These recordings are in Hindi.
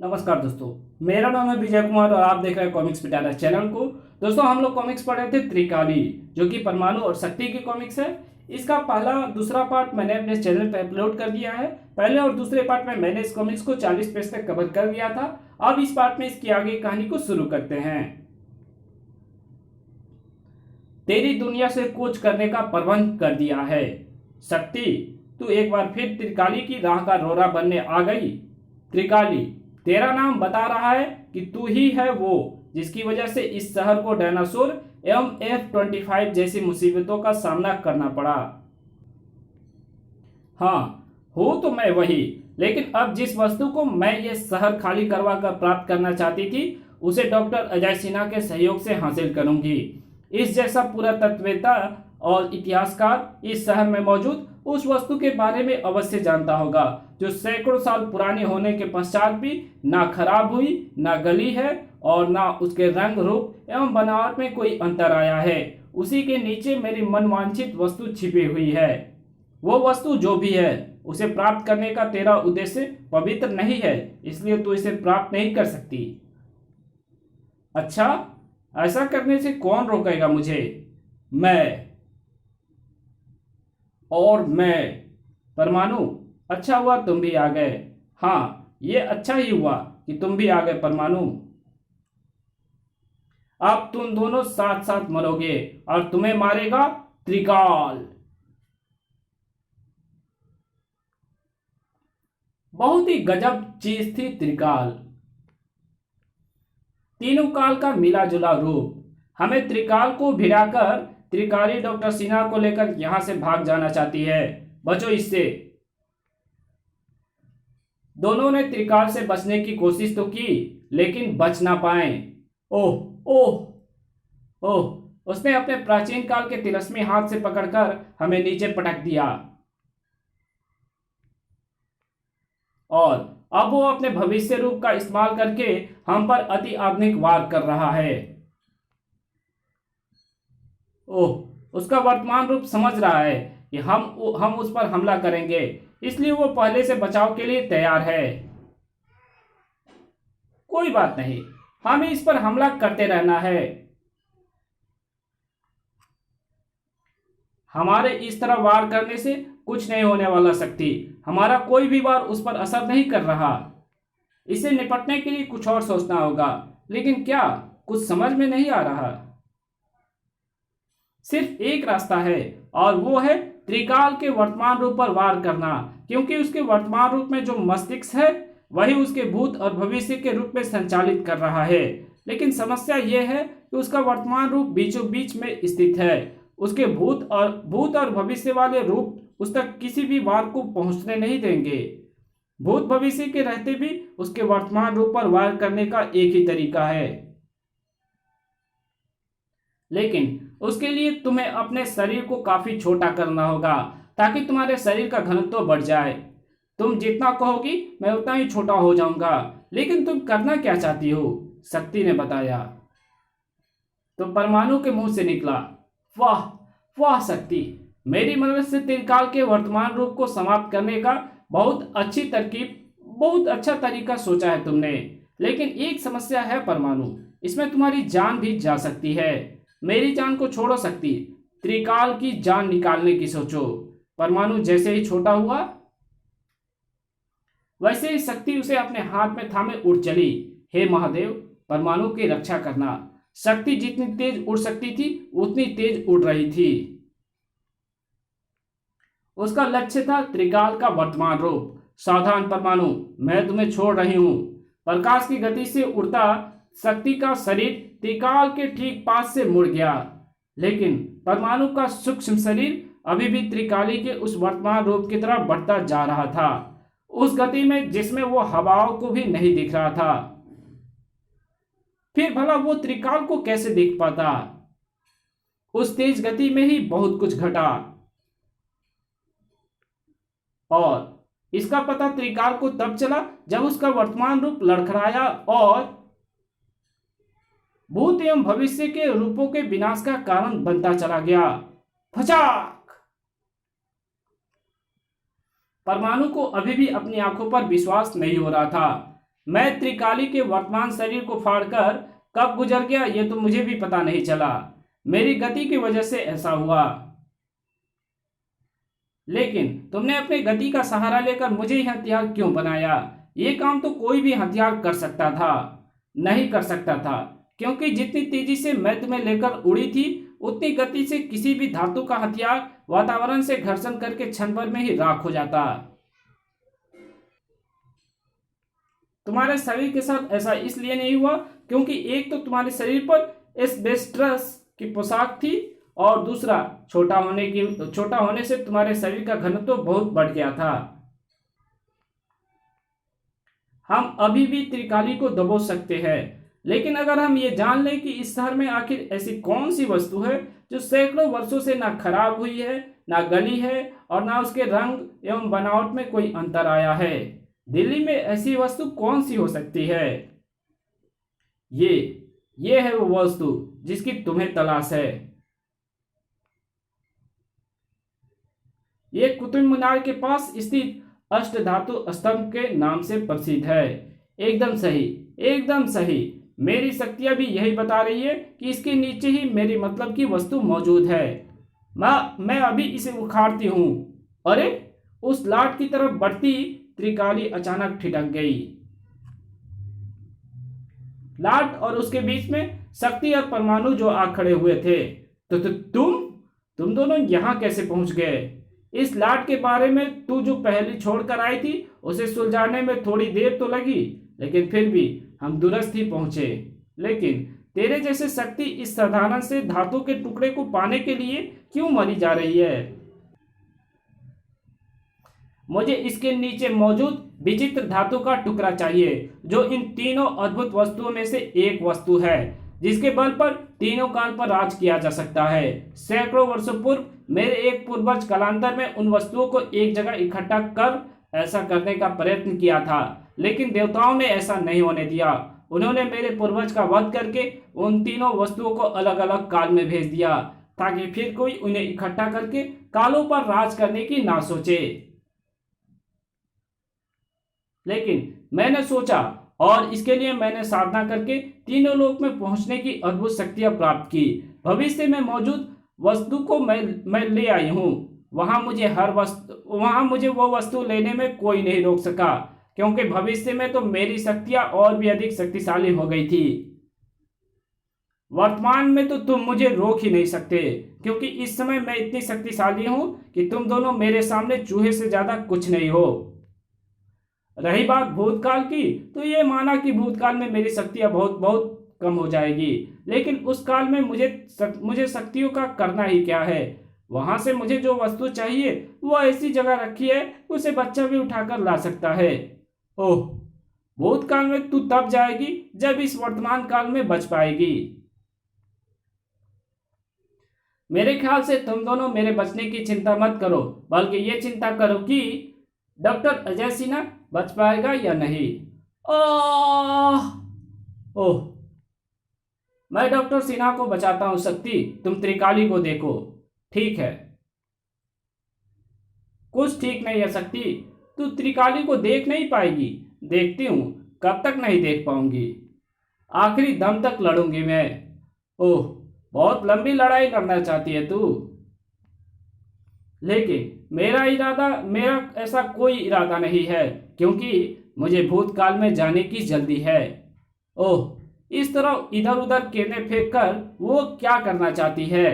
नमस्कार दोस्तों, मेरा नाम है विजय कुमार और आप देख रहे हैं कॉमिक्स पिटारा चैनल को। दोस्तों, हम लोग कॉमिक्स पढ़े थे त्रिकाली, जो कि परमाणु और शक्ति की कॉमिक्स है। इसका पहला दूसरा पार्ट मैंने अपने चैनल पर अपलोड कर दिया है। पहले और दूसरे पार्ट में मैंने इस कॉमिक्स को 40 पेज तक कवर कर दिया था। अब इस पार्ट में इसकी आगे कहानी को शुरू करते हैं। तेरी दुनिया से कूच करने का प्रबंध कर दिया है शक्ति, तू एक बार फिर त्रिकाली की राह का रोरा बनने आ गई। त्रिकाली, तेरा नाम बता रहा है कि तू ही है वो जिसकी वजह से इस शहर को डायनासोर एवं F-25 जैसी मुसीबतों का सामना करना पड़ा। हाँ, हूँ तो मैं वही, लेकिन अब जिस वस्तु को मैं ये शहर खाली करवा कर प्राप्त करना चाहती थी उसे डॉक्टर अजय सिन्हा के सहयोग से हासिल करूंगी। इस जैसा पुरातत्ववेत्ता और इतिहासकार इस शहर में मौजूद उस वस्तु के बारे में अवश्य जानता होगा जो सैकड़ों साल पुरानी होने के पश्चात भी ना खराब हुई, ना गली है और ना उसके रंग रूप एवं बनावट में कोई अंतर आया है। उसी के नीचे मेरी मनवांछित वस्तु छिपी हुई है। वो वस्तु जो भी है उसे प्राप्त करने का तेरा उद्देश्य पवित्र नहीं है, इसलिए तू इसे प्राप्त नहीं कर सकती। अच्छा, ऐसा करने से कौन रोकेगा मुझे? मैं परमाणु, अच्छा हुआ तुम भी आ गए। हाँ, ये अच्छा ही हुआ कि तुम भी आ गए परमाणु। अब तुम दोनों साथ साथ मरोगे और तुम्हें मारेगा त्रिकाल। बहुत ही गजब चीज थी त्रिकाल। तीनों काल का मिला जुला रूप। हमें त्रिकाल को भिड़ाकर त्रिकाली डॉक्टर सिन्हा को लेकर यहां से भाग जाना चाहती है। बचो इससे। दोनों ने त्रिकाल से बचने की कोशिश तो की, लेकिन बच ना पाए। ओह ओह ओह, उसने अपने प्राचीन काल के तिलस्मी हाथ से पकड़कर हमें नीचे पटक दिया और अब वो अपने भविष्य रूप का इस्तेमाल करके हम पर अति आधुनिक वार कर रहा है। ओह, उसका वर्तमान रूप समझ रहा है कि हम उस पर हमला करेंगे, इसलिए वो पहले से बचाव के लिए तैयार है। कोई बात नहीं, हमें इस पर हमला करते रहना है। हमारे इस तरह वार करने से कुछ नहीं होने वाला शक्ति। हमारा कोई भी वार उस पर असर नहीं कर रहा। इसे निपटने के लिए कुछ और सोचना होगा, लेकिन क्या? कुछ समझ में नहीं आ रहा। सिर्फ एक रास्ता है और वो है त्रिकाल के वर्तमान रूप पर वार करना, क्योंकि उसके वर्तमान रूप में जो मस्तिष्क है वही उसके भूत और भविष्य के रूप में संचालित कर रहा है। लेकिन समस्या यह है कि उसका वर्तमान रूप बीचों बीच में स्थित है। उसके भूत और भविष्य वाले रूप उस तक किसी भी वार को पहुंचने नहीं देंगे। भूत भविष्य के रहते भी उसके वर्तमान रूप पर वार करने का एक ही तरीका है, लेकिन उसके लिए तुम्हें अपने शरीर को काफी छोटा करना होगा ताकि तुम्हारे शरीर का घनत्व बढ़ जाए। तुम जितना कहोगी मैं उतना ही छोटा हो जाऊंगा। लेकिन तुम करना क्या चाहती हो? शक्ति ने बताया। तो परमाणु के मुंह से निकला, वाह वाह शक्ति, मेरी मदद से त्रिकाल के वर्तमान रूप को समाप्त करने का बहुत अच्छा तरीका सोचा है तुमने। लेकिन एक समस्या है परमाणु, इसमें तुम्हारी जान भी जा सकती है। मेरी जान को छोड़ो शक्ति, त्रिकाल की जान निकालने की सोचो। परमाणु जैसे ही छोटा हुआ वैसे ही शक्ति उसे अपने हाथ में थामे उड़ चली। हे महादेव, परमाणु की रक्षा करना। शक्ति जितनी तेज उड़ सकती थी उतनी तेज उड़ रही थी। उसका लक्ष्य था त्रिकाल का वर्तमान रूप। सावधान परमाणु, मैं तुम्हें छोड़ रही हूं। प्रकाश की गति से उड़ता शक्ति का शरीर त्रिकाल के ठीक पास से मुड़ गया, लेकिन परमाणु का सूक्ष्म शरीर अभी भी त्रिकाली के उस वर्तमान रूप की तरफ बढ़ता जा रहा था, उस गति में जिसमें वो हवाओं को भी नहीं दिख रहा था। फिर भला वो त्रिकाल को कैसे देख पाता? उस तेज गति में ही बहुत कुछ घटा और इसका पता त्रिकाल को तब चला जब उसका वर्तमान रूप लड़खड़ाया और भूत एवं भविष्य के रूपों के विनाश का कारण बनता चला गया। फचाक! परमाणु को अभी भी अपनी आंखों पर विश्वास नहीं हो रहा था। मैं त्रिकाली के वर्तमान शरीर को फाड़कर कब गुजर गया ये तो मुझे भी पता नहीं चला। मेरी गति की वजह से ऐसा हुआ। लेकिन तुमने अपने गति का सहारा लेकर मुझे यह हथियार क्यों बनाया? ये काम तो कोई भी हथियार कर सकता था। नहीं कर सकता था, क्योंकि जितनी तेजी से मैं तुम्हें लेकर उड़ी थी उतनी गति से किसी भी धातु का हथियार वातावरण से घर्षण करके क्षण भर में ही राख हो जाता। तुम्हारे शरीर के साथ ऐसा इसलिए नहीं हुआ क्योंकि एक तो तुम्हारे शरीर पर एस्बेस्टस की पोशाक थी और दूसरा छोटा होने से तुम्हारे शरीर का घनत्व तो बहुत बढ़ गया था। हम अभी भी त्रिकाली को दबोच सकते हैं, लेकिन अगर हम ये जान लें कि इस शहर में आखिर ऐसी कौन सी वस्तु है जो सैकड़ों वर्षों से ना खराब हुई है, ना गली है और ना उसके रंग एवं बनावट में कोई अंतर आया है। दिल्ली में ऐसी वस्तु कौन सी हो सकती है? ये है वो वस्तु जिसकी तुम्हें तलाश है। ये कुतुब मीनार के पास स्थित अष्टधातु स्तंभ के नाम से प्रसिद्ध है। एकदम सही, एकदम सही। मेरी शक्तियां भी यही बता रही है कि इसके नीचे ही मेरी मतलब की वस्तु मौजूद है। मैं अभी इसे उखाड़ती हूं। अरे, उस लाट की तरफ बढ़ती त्रिकाली अचानक ठिठक गई। लाट और उसके बीच में शक्ति और परमाणु जो आ खड़े हुए थे। तो तुम दोनों यहां कैसे पहुंच गए? इस लाट के बारे में तू जो पहली छोड़कर आई थी उसे सुलझाने में थोड़ी देर तो लगी, लेकिन फिर भी हम दुरस्त ही पहुंचे। लेकिन तेरे जैसे शक्ति इस साधारण से धातु के टुकड़े को पाने के लिए क्यों मरी जा रही है? मुझे इसके नीचे मौजूद विचित्र धातु का टुकड़ा चाहिए जो इन तीनों अद्भुत वस्तुओं में से एक वस्तु है जिसके बल पर तीनों काल पर राज किया जा सकता है। सैकड़ों वर्षों पूर्व मेरे एक पूर्वज कालांतर में उन वस्तुओं को एक जगह इकट्ठा कर ऐसा करने का प्रयत्न किया था, लेकिन देवताओं ने ऐसा नहीं होने दिया। उन्होंने मेरे पूर्वज का वध करके उन तीनों वस्तुओं को अलग अलग काल में भेज दिया ताकि फिर कोई उन्हें इकट्ठा करके कालों पर राज करने की ना सोचे। लेकिन मैंने सोचा और इसके लिए मैंने साधना करके तीनों लोक में पहुंचने की अद्भुत शक्तियां प्राप्त की। भविष्य में मौजूद वस्तु को मैं ले आई हूं। वहां मुझे वो वस्तु लेने में कोई नहीं रोक सका, क्योंकि भविष्य में तो मेरी शक्तियां और भी अधिक शक्तिशाली हो गई थी। वर्तमान में तो तुम मुझे रोक ही नहीं सकते, क्योंकि इस समय मैं इतनी शक्तिशाली हूं कि तुम दोनों मेरे सामने चूहे से ज्यादा कुछ नहीं हो। रही बात भूतकाल की, तो ये माना कि भूतकाल में मेरी शक्तियां बहुत बहुत कम हो जाएगी, लेकिन उस काल में मुझे शक्तियों का करना ही क्या है। वहां से मुझे जो वस्तु चाहिए वो ऐसी जगह रखी है उसे बच्चा भी उठाकर ला सकता है। ओह, भूतकाल में तू तब जाएगी जब इस वर्तमान काल में बच पाएगी। मेरे ख्याल से तुम दोनों मेरे बचने की चिंता मत करो, बल्कि ये चिंता करो कि डॉक्टर अजय सिन्हा बच पाएगा या नहीं। ओह, मैं डॉक्टर सिन्हा को बचाता हूं शक्ति, तुम त्रिकाली को देखो। ठीक है। कुछ ठीक नहीं है शक्ति, तू त्रिकाली को देख नहीं पाएगी। देखती हूं, कब तक नहीं देख पाऊंगी। आखिरी दम तक लड़ूंगी मैं। ओह, बहुत लंबी लड़ाई लड़ना चाहती है तू। लेकिन मेरा ऐसा कोई इरादा नहीं है, क्योंकि मुझे भूतकाल में जाने की जल्दी है। ओह, इस तरह इधर उधर किरणें फेंक कर वो क्या करना चाहती है?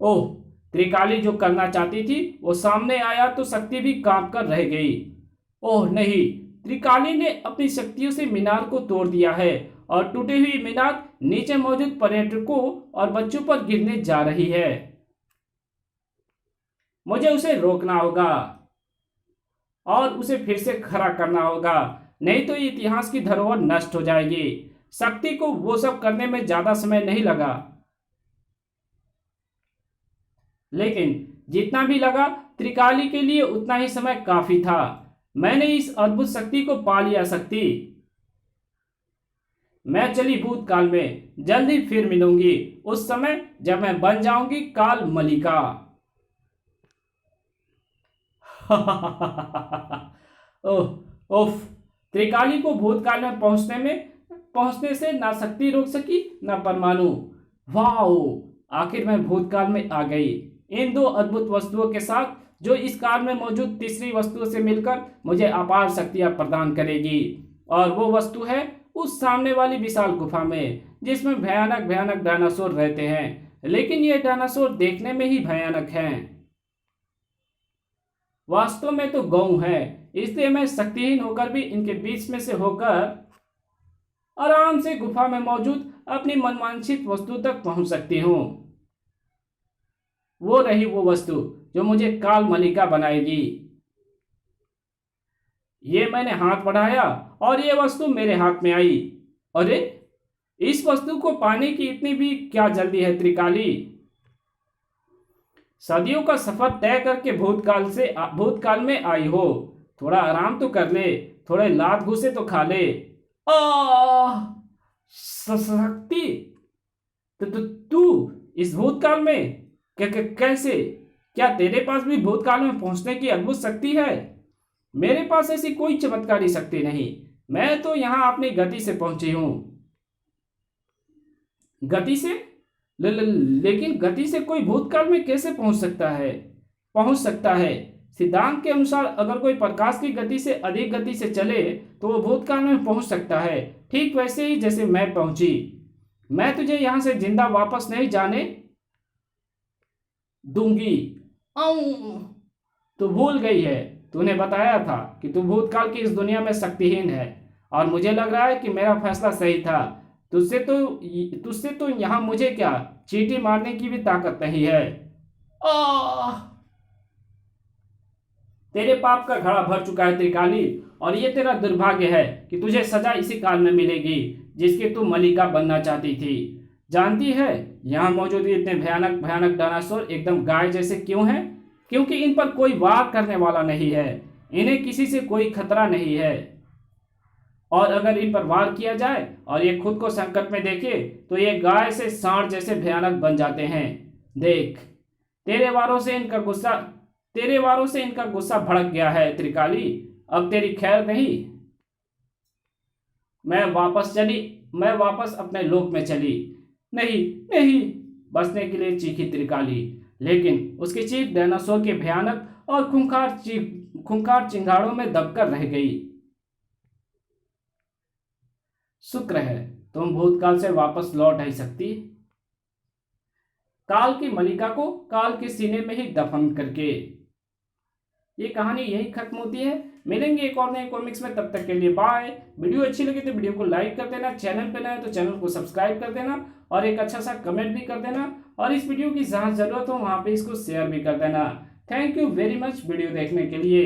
ओह, त्रिकाली जो करना चाहती थी वो सामने आया तो शक्ति भी कांप कर रह गई। ओह नहीं, त्रिकाली ने अपनी शक्तियों से मीनार को तोड़ दिया है और टूटी हुई मीनार नीचे मौजूद पर्यटकों और बच्चों पर गिरने जा रही है। मुझे उसे रोकना होगा और उसे फिर से खड़ा करना होगा, नहीं तो इतिहास की धरोहर नष्ट हो जाएगी। शक्ति को वो सब करने में ज्यादा समय नहीं लगा, लेकिन जितना भी लगा त्रिकाली के लिए उतना ही समय काफी था। मैंने इस अद्भुत शक्ति को पा लिया। शक्ति, मैं चली भूतकाल में, जल्दी फिर मिलूंगी उस समय जब मैं बन जाऊंगी काल मलिका। ओह, उफ, त्रिकाली को भूतकाल में पहुंचने से ना शक्ति रोक सकी ना परमाणु। वाह, आखिर मैं भूतकाल में आ गई इन दो अद्भुत वस्तुओं के साथ, जो इस काल में मौजूद तीसरी वस्तु से मिलकर मुझे अपार शक्तियां प्रदान करेगी। और वो वस्तु है उस सामने वाली विशाल गुफा में, जिसमें भयानक भयानक डायनासोर रहते हैं, लेकिन ये डायनासोर देखने में ही भयानक हैं। वास्तव में तो गौ है, इसलिए मैं शक्तिहीन होकर भी इनके बीच में से होकर आराम से गुफा में मौजूद अपनी मनवांछित वस्तु तक पहुंच सकती हूं। वो रही वो वस्तु जो मुझे काल मलिका बनाएगी। ये मैंने हाथ बढ़ाया और ये वस्तु मेरे हाथ में आई। अरे, इस वस्तु को पाने की इतनी भी क्या जल्दी है त्रिकाली? सदियों का सफर तय करके भूतकाल में आई हो, थोड़ा आराम तो कर ले, थोड़े लात घुसे तो खा ले। शक्ति तो तू इस भूतकाल में कैसे? क्या तेरे पास भी भूतकाल में पहुंचने की अद्भुत शक्ति है? मेरे पास ऐसी कोई चमत्कारी शक्ति नहीं, मैं तो यहां अपनी गति से पहुंची हूं। गति से? लेकिन गति से कोई भूतकाल में कैसे पहुंच सकता है? सिद्धांत के अनुसार अगर कोई प्रकाश की गति से अधिक गति से चले तो वो भूतकाल में पहुंच सकता है, ठीक वैसे ही जैसे मैं पहुंची। मैं तुझे यहां से जिंदा वापस नहीं जाने दूंगी। तू भूल गई है, तूने बताया था कि तू भूतकाल की इस दुनिया में शक्तिहीन है, और मुझे लग रहा है कि मेरा फैसला सही था। तुझसे तो यहां मुझे क्या चींटी मारने की भी ताकत नहीं है। तेरे पाप का घड़ा भर चुका है त्रिकाली, और ये तेरा दुर्भाग्य है कि तुझे सजा इसी काल में मिलेगी जिसकी तू मलिका बनना चाहती थी। जानती है यहाँ मौजूद इतने भयानक भयानक डायनासोर एकदम गाय जैसे क्यों हैं? क्योंकि इन पर कोई वार करने वाला नहीं है, इन्हें किसी से कोई खतरा नहीं है। और अगर इन पर वार किया जाए और ये खुद को संकट में देखे तो ये गाय से सांड जैसे भयानक बन जाते हैं। देख, तेरे वारों से इनका गुस्सा भड़क गया है त्रिकाली, अब तेरी खैर नहीं। मैं वापस अपने लोक में चली। नहीं नहीं, बचने के लिए चीखी त्रिकाली, लेकिन उसकी चीख डायनासोर के भयानक और खूंखार चिंगारों में दबकर रह गई। शुक्र है तुम भूतकाल से वापस लौट आई सकती, काल की मलिका को काल के सीने में ही दफन करके। ये कहानी यही खत्म होती है। मिलेंगे एक और नए कॉमिक्स में, तब तक के लिए बाय। वीडियो अच्छी लगी तो वीडियो को लाइक कर देना, चैनल पे नए हैं तो चैनल को सब्सक्राइब कर देना, और एक अच्छा सा कमेंट भी कर देना, और इस वीडियो की जहां जरूरत हो वहां पे इसको शेयर भी कर देना। Thank you very much video देखने के लिए।